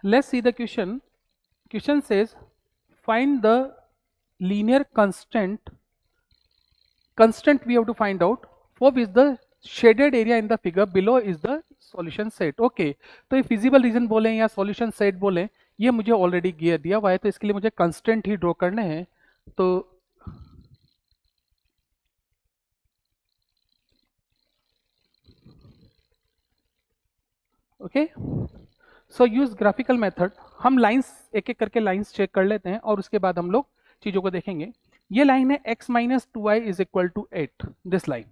let's see the question says find the linear constant we have to find out for which the shaded area in the figure below is the solution set. Okay तो ये feasible region बोले या solution set बोले, ये मुझे already दिया हुआ है, तो इसके लिए मुझे कंस्टेंट ही ड्रॉ करने हैं. तो okay so use graphical method. हम लाइंस एक एक करके लाइंस चेक कर लेते हैं और उसके बाद हम लोग चीजों को देखेंगे. ये लाइन है x minus 2y is equal to 8, this line.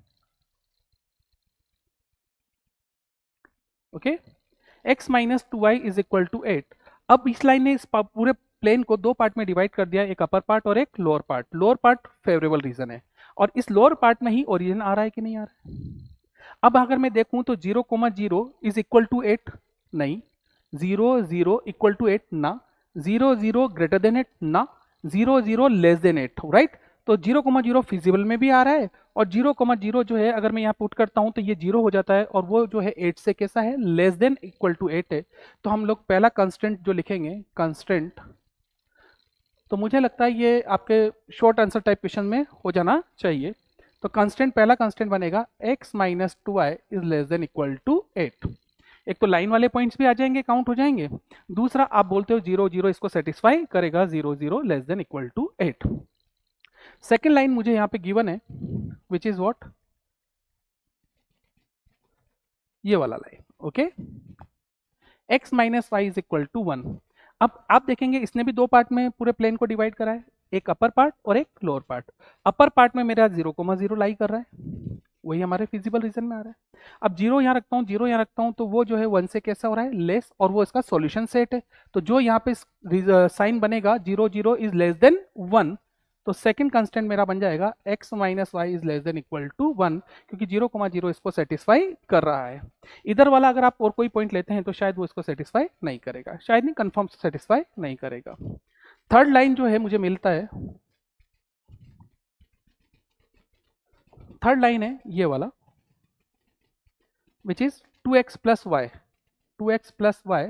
Okay x minus 2y is equal to 8. अब इस लाइन ने इस पूरे प्लेन को दो पार्ट में डिवाइड कर दिया, एक अपर पार्ट और एक lower part. Lower part favourable region है और इस लोअर पार्ट में ही ओरिजिन आ रहा है कि नहीं आ रहा है. अब अगर मैं देखूं तो 0,0 इज इक्वल टू 8 नहीं, 0,0 इक्वल टू 8 ना, 0,0 ग्रेटर देन 8 ना, 0,0 लेस देन 8, राइट. तो 0,0 फिजिबल में भी आ रहा है और 0,0 जो है अगर मैं यहाँ पुट करता हूँ तो ये 0 हो जाता है और वो जो है 8 से कैसा है, लेस देन इक्वल टू 8 है. तो हम लोग पहला कंस्टेंट जो लिखेंगे कंस्टेंट, तो मुझे लगता है ये आपके शॉर्ट आंसर टाइप क्वेश्चन में हो जाना चाहिए. तो कांस्टेंट पहला कांस्टेंट बनेगा x minus 2y is less than equal to 8. एक तो लाइन वाले पॉइंट्स भी आ जाएंगे, काउंट हो जाएंगे. दूसरा आप बोलते हो 0,0 इसको सेटिस्फाई करेगा, 0,0 less than equal to 8. Second line मुझे यहाँ पे गिवन है विच इज व्हाट, ये वाला line. Okay x minus y is equal to 1. अब आप देखेंगे इसने भी दो पार्ट में पूरे प्लेन को डिवाइड करा है, एक अपर पार्ट और एक लोअर पार्ट. अपर पार्ट में मेरा 0,0 लाई कर रहा है, वही हमारे फिजिबल रीजन में आ रहा है. अब 0 यहाँ रखता हूँ, 0 यहाँ रखता हूँ, तो वो जो है 1 से कैसा हो रहा है, लेस, और वो इसका सॉल्यूशन सेट है. तो जो यहाँ पे साइन बनेगा 0,0 इज लेस देन 1, तो सेकंड कांस्टेंट मेरा बन जाएगा x minus y is less than equal to 1, क्योंकि 0,0 इसको सेटिस्फाई कर रहा है. इधर वाला अगर आप और कोई पॉइंट लेते हैं तो शायद वो इसको सेटिस्फाई नहीं करेगा, शायद नहीं, कंफर्म सेटिस्फाई नहीं करेगा. थर्ड लाइन जो है मुझे मिलता है, थर्ड लाइन है ये वाला which is 2x plus y, 2x plus y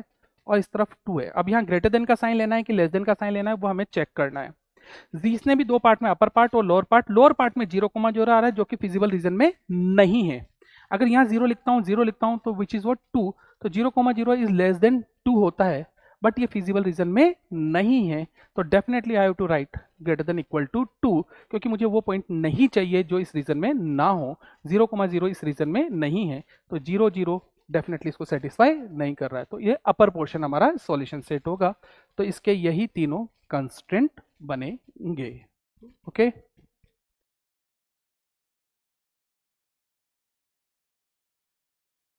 और इस तरफ 2 है. अब यहाँ ग्रेटर देन का साइन लेना है कि लेस देन का साइन लेना है वो हमें चेक करना है. इसने भी दो पार्ट में, अपर पार्ट और लोअर पार्ट. लोअर पार्ट में 0,0 आ रहा है जो कि फिजिबल रीजन में नहीं है. अगर यहाँ 0 लिखता हूँ, 0 लिखता हूँ तो विच इज व्हाट 2, तो 0,0 इज लेस देन 2 होता है, बट ये फिजिबल रीजन में नहीं है. तो definitely I have to write greater than equal to 2, क्योंकि मुझे वो पॉइंट नहीं चाहिए जो इस रीजन में ना हो. 0,0 इस रीजन में नहीं है, तो 0,0 डेफिनेटली इसको सेटिस्फाई नहीं कर रहा है. तो ये अपर पोर्शन हमारा सॉल्यूशन सेट होगा. तो इसके यही तीनों कंस्ट्रेंट बनेंगे. ओके